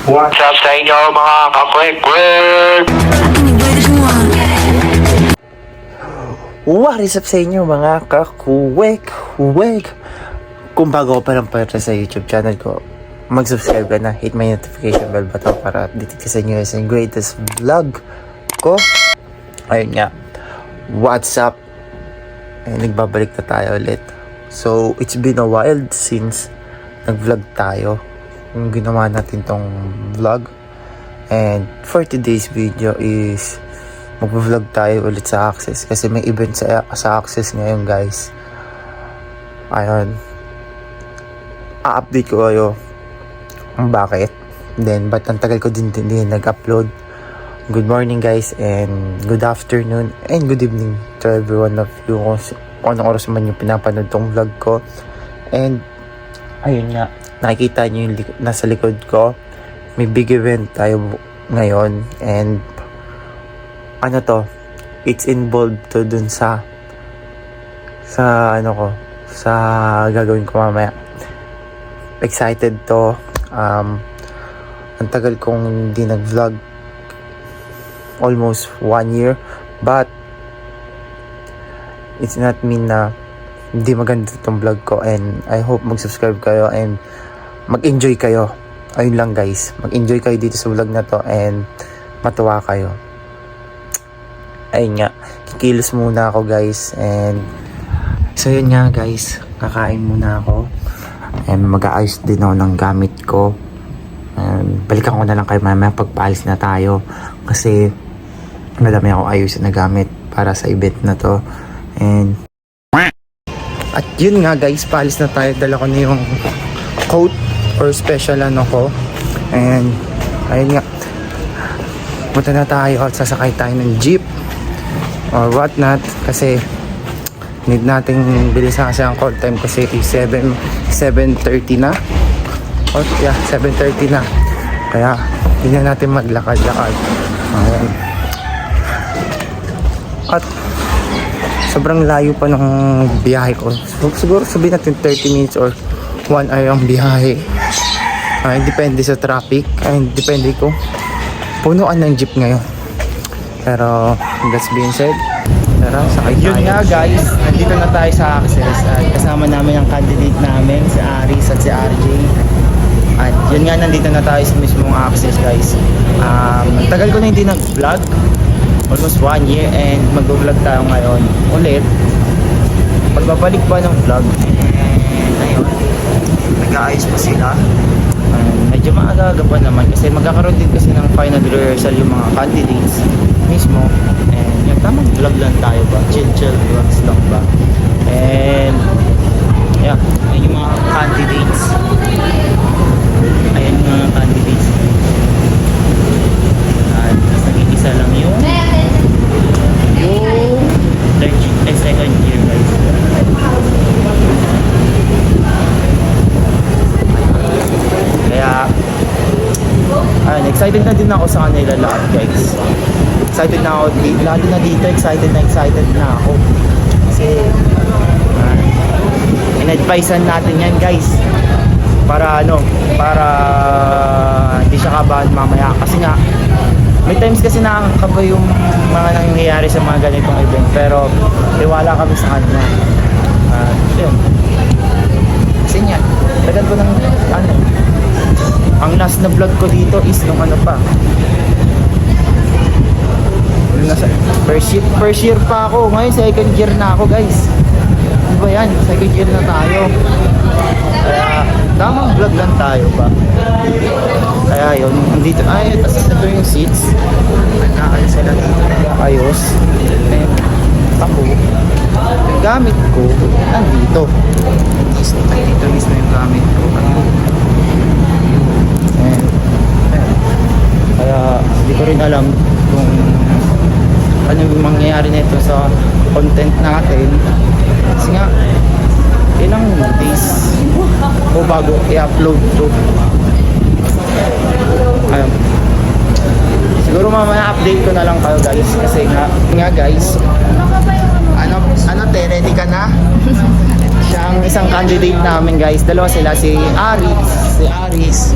What's up sa inyo mga kakwek-kwek? What is up sa inyo mga kakuwek-wek? Kung bago ko pa lang para sa YouTube channel ko, mag-subscribe ka na, hit my notification bell button para update ka sa inyo sa greatest vlog ko. Ayun nga, what's up? Nagbabalik na tayo ulit. So, it's been a while since nag-vlog tayo. Yung ginawa natin tong vlog. And for today's video is mag-vlog tayo ulit sa Access kasi may event sa Access ngayon, guys. Ayun, a-update ko kayo kung bakit. Then ba't ang tagal ko din nag-upload. Good morning, guys, and good afternoon and good evening to every one of you kung anong oras man yung pinapanood tong vlog ko. And ayun nga, nakikita nyo yung nasa likod ko, may big event tayo ngayon. And ano to, it's involved to dun sa ano ko, sa gagawin ko mamaya. Excited to. Ang tagal kong hindi nag-vlog, almost 1 year, but it's not mean na hindi maganda itong vlog ko. And I hope mag-subscribe kayo and mag-enjoy kayo. Ayun lang, guys, mag-enjoy kayo dito sa vlog na to and matuwa kayo. Ayun nga, kikilos muna ako, guys. And so yun nga, guys, kakain muna ako and mag-aayos din ako ng gamit ko. And balikan ko na lang kayo mamaya pagpaalis na tayo kasi madami ako ayusin na gamit para sa event na to. And at yun nga, guys, paalis na tayo. Dala ko na yung coat or special ano ko. And ayun nga, punta na tayo at sasakay tayo ng jeep or what not kasi need nating bilisan kasi ang call time kasi 7:30 na. Oh yeah, 7:30 na. Kaya hindi na natin maglakad-lakad. Ayan. At sobrang layo pa ng biyahe ko. Siguro sabihin natin 30 minutes or 1 hour ang biyahe. Depende sa traffic. Depende ko. Punuan ng jeep ngayon. Pero that's being said, tara, sakay tayo. Yun nga, guys, nandito na tayo sa Access at kasama namin ang candidate namin, si Aris at si RJ. At yun nga, nandito na tayo sa mismong Access, guys. Tagal ko na hindi nag-vlog, almost 1 year, and mag-vlog tayo ngayon ulit. Pagbabalik pa ng vlog, and ayun, nag-aayos pa sila. Medyo maaga pa naman kasi magkakaroon din kasi ng final rehearsal yung mga candidates mismo. And yung tamang vlog lang tayo ba, chill vlogs lang ba. And yeah, ayun yung mga candidates. Ayan yung mga candidates. At nag-isa lang yung second year, guys. Kaya excited na din ako sa kanila lahat, guys. Excited na ako, lalo na dito, excited na ako kasi in-advisean natin yan, guys, para hindi siya kabahan mamaya kasi nga may times kasi nakakaba yung mga nangyayari sa mga ganitong event, pero tiwala kami sa kanya. Yun, kasi nga tagal ko ng ang last na vlog ko dito is nung pa, first year pa ako. Ngayon second year na ako, guys. Ano ba yan? Second year na tayo. Kaya tamang vlog lang tayo pa. Kaya yun, nandito tapos ito yung seats. Nakaalis sila dito, ayos. And ako, yung gamit ko nandito. Nandito mismo yung gamit ko. And kaya hindi ko rin alam kung ano yung mangyayari nito sa content natin kasi nga ilang days o bago i-upload to. Ayun, siguro mamaya update ko na lang kayo, guys, kasi nga guys, ready ka na? Siya ang isang candidate namin, guys. Dalawa sila, si Aris,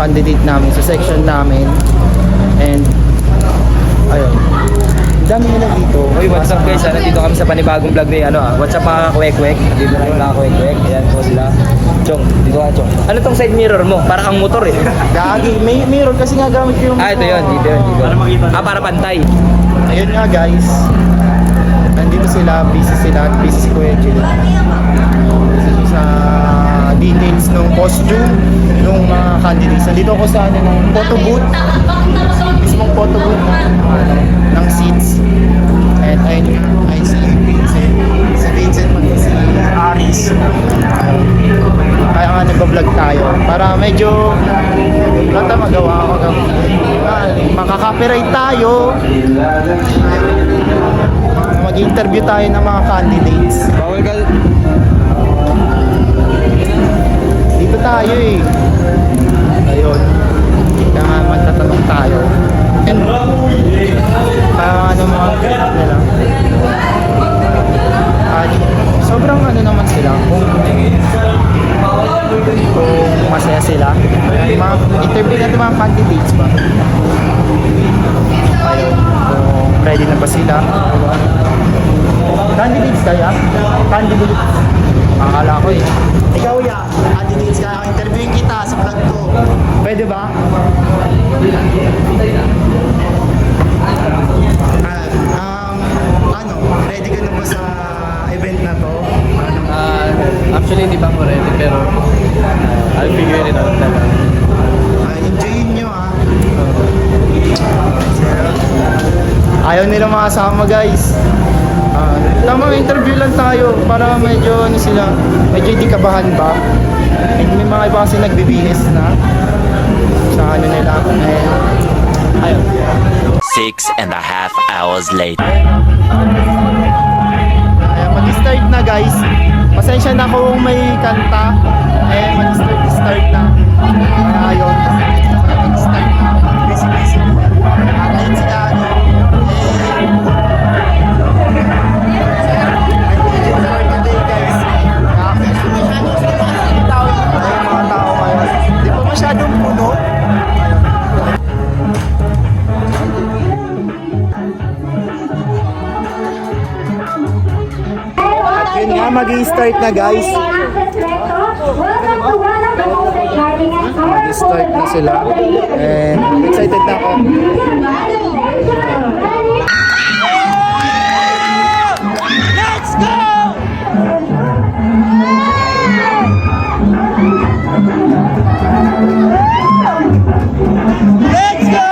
candidate namin sa section namin. And ayun, dami nila dito. Uy, what's up guys? Nandito kami sa panibagong vlog ni what's up mga kwek-kwek? Nandito na yung mga kwek-kwek. Ayan po sila. Chong, dito ka Chong. Ano tong side mirror mo? Para kang motor eh. Gagi, may mirror kasi nga gamit ko yung... Ito yun, dito yun. Para makita. Para pantay. Ayun nga guys. Nandito sila, busy si Kuya Jill. Busy sa details ng costume ng mga candidates. Nandito ako sa ng photo booth. Mismong photo booth ng seats. And ayun si Vincent, si Aris. Kaya nga nagpa-vlog tayo para medyo wala tayong magawa makaka-copyright tayo. Mag-interview tayo ng mga candidates. Bawal ka. Dito tayo eh. Ayun. Kaya nga magtatanong tayo. And ano mga nila. Sobrang ano naman sila. Kung masaya sila. Mga interview natin mga candidates ba? Ayun. Kung ready na ba sila? Candidates kaya? Candidates. Akala ko eh. Ikaw ya, candidates kaya interviewin kita sa vlog ko. Pwede ba? Ano, ready ka na ba sa event na to? Actually, hindi pa ako ready pero I'll figure it out na lang. Enjoyin nyo ah. Ayaw nila makasama guys. Tama, interview lang tayo para medyo ano sila, medyo hindi kabahan ba. And may mga iba kasi nagbibihis na sa ano nila. Ayun. 6.5 hours later. Ayan, mag-start na guys. Pasensya na kung may kanta. Mag-start na. Ayun. Mag-start na. Busy. Kahit sila ano. Hindi pa masyadong puno. At yun nga, mag-i-start na guys. Mag-i-start na sila. And excited na ako. Let's go! Let's go!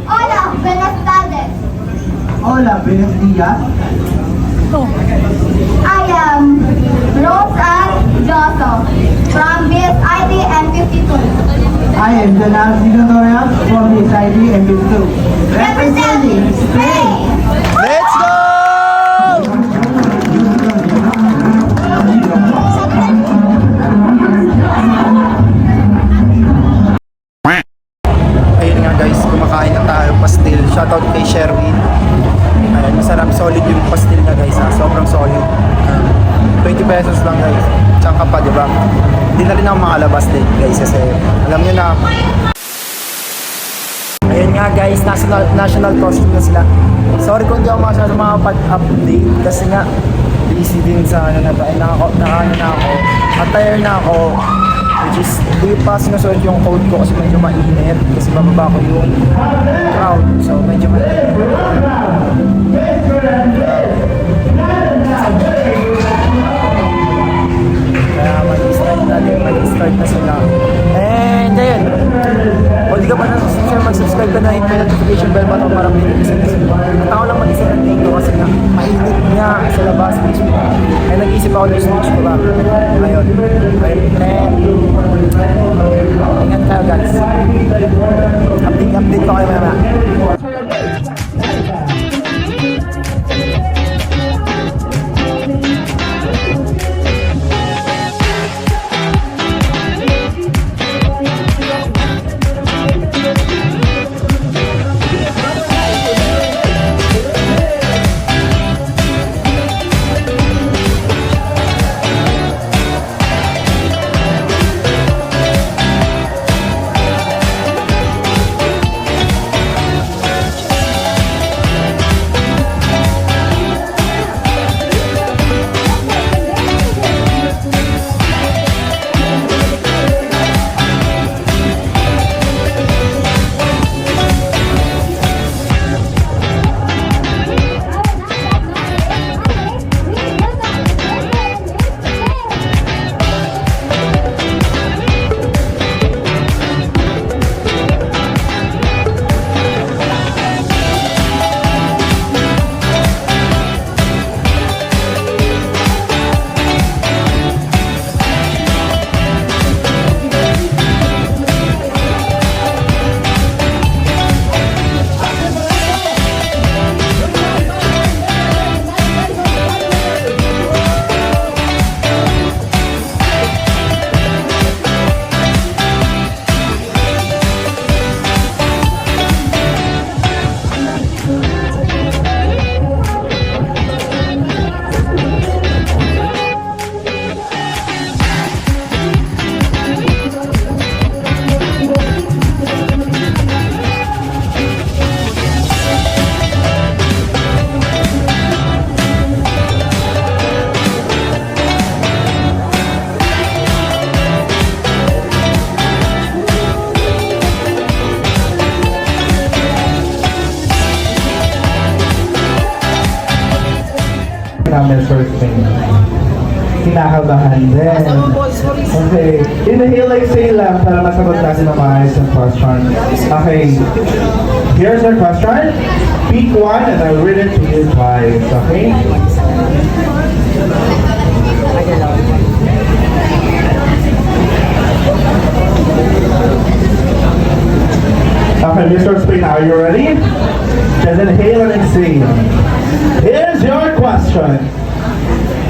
Hola, buenas tardes. Hola, buenos días. I am Rosa Joso from BSID M52. I am Janal Sigatorian from the SID and B2. Representing Spain. Let's go! Ayun nga guys, kumakain na tayo pastil. Shoutout kay Sherwin. Ayun, masarap, solid yung pastil na guys ha. Sobrang solid. 20 pesos lang guys. Tsaka pa, diba? Hindi na rin ako makalabas din guys kasi alam nyo na. Ayun nga guys, national costume na sila. Sorry kung hindi ako masyado makapag-update kasi nga busy din sa ano na to. Ay, nakano na ako. Attire na ako. Which is, hindi pa sinusuot yung coat ko kasi medyo mainit. Kasi bababa ko yung crowd. So, medyo mainit. Kaya mag-start na sila. And ayun. Kung di ka pa na-subscribe, mag-subscribe ka na, hit may notification bell button para may At ako lang mag-isa ng dito kasi nga mainit niya sa labas mismo. Kaya nag-isip ako ng switch ko ba. Ayun. And ingat tayo guys. Update ko kayo maya. ka, Mr. Spain? Kinakabahan din. Okay. Inhale, exhale lang para masagot natin ang maayos ng question. Okay. Here's our question. Pick one and I'll read it to you twice. Okay? Okay, Mr. Spain, are you ready? Just inhale and exhale. Here's your question.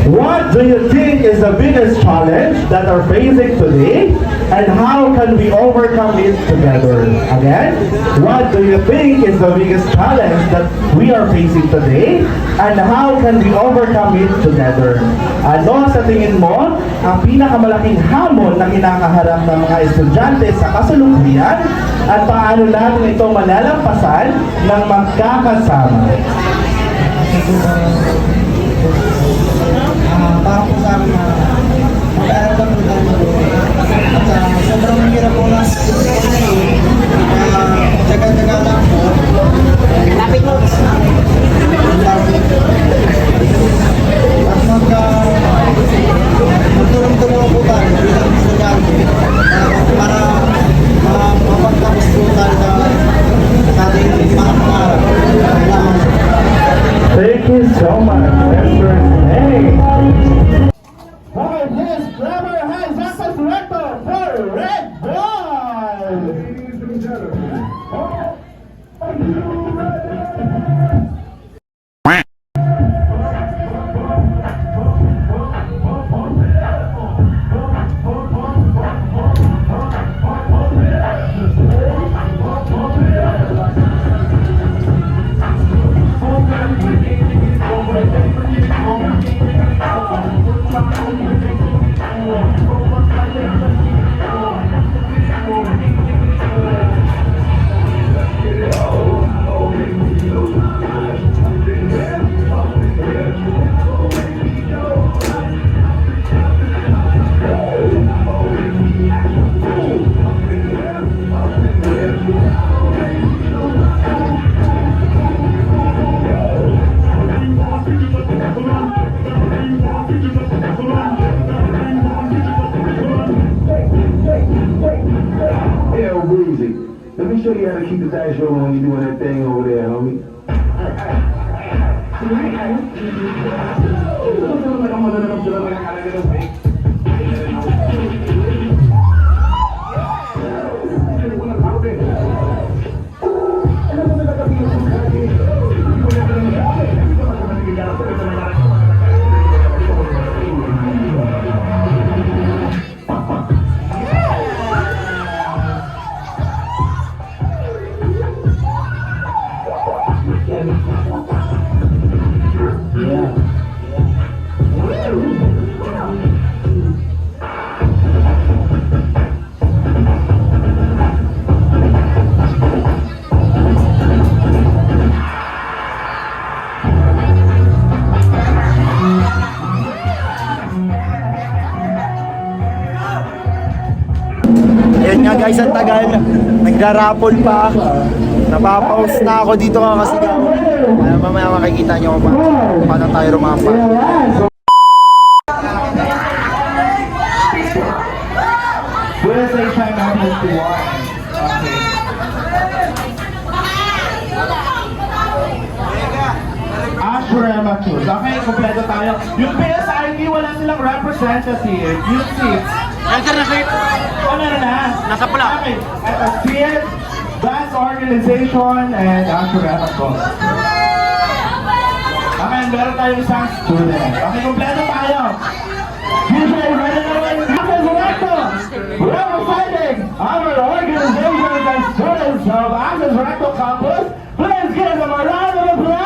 What do you think is the biggest challenge that are facing today, and how can we overcome it together? Again, what do you think is the biggest challenge that we are facing today, and how can we overcome it together? Ano sa tingin mo ang pinakamalaking hamon na kinakaharap ng mga estudyante sa kasalukuyan, at paano natin ito malalampasan ng magkakasama? Para po sa amin na mag-aaral po tayo at sobrang mahirap po lang tsaga-tsaga lang po lapit mo at magtulong-tulong po tayo bilang estudyante para mapagtapos po tayo sa ating mga pangarap. Thank you so much, Mr. Snake. Okay, please grab your hands up as director for Red Bull. Ladies and gentlemen, are you ready? Let me show you how to keep the dice rolling when you're doing that thing over there, homie. Ayun nga guys, ang tagal. Nagrarapol pa. Napapause na ako dito kakasigaw. Kaya mamaya makikita nyo kung paano tayo rumapa. USA time equals to 1. Ashurema Tours. Okay, kompleto tayo. Yung PSID, wala silang representative. Yung seats. Answer na sir. Oh, meron na. Nasa pula. Okay. Seats, Dance Organization, and Ashurema Tours. Okay, meron tayong isang student. Okay, kompleto tayo. DJ, ready na rin. Access Recto. Representing our organizations and students of Access Recto Campus. Please give them a round of applause.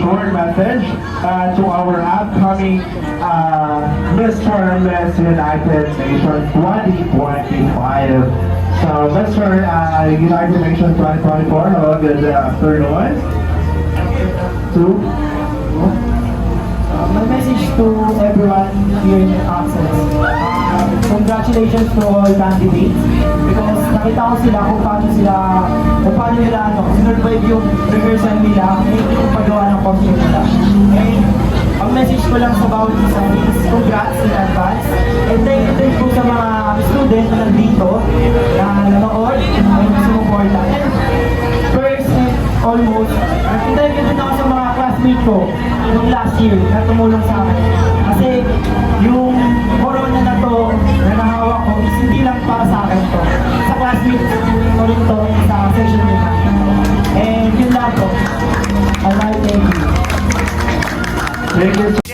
short message to our upcoming Mr. and Miss United Nations 2025. So, Mr. United Nations 2024, hello, good afternoon. My message to everyone here in Access. Congratulations to all candidates because nakita ko sila kung paano nila survive yung rehearsal nila, yung paggawa ng costume nila. And ang message ko lang sa bawat isa is congrats in advance. And thank you po sa mga student na nandito na nanood and sumuporta. And first and almost, thank you din ako sa mga classmates ko nung last year na tumulong sa akin. Kasi yung corona na to na nahawak ko is hindi lang para sa akin to. Sa classmates ko rin to sa session nila. And yun lang po. Alright, thank you. Thank you.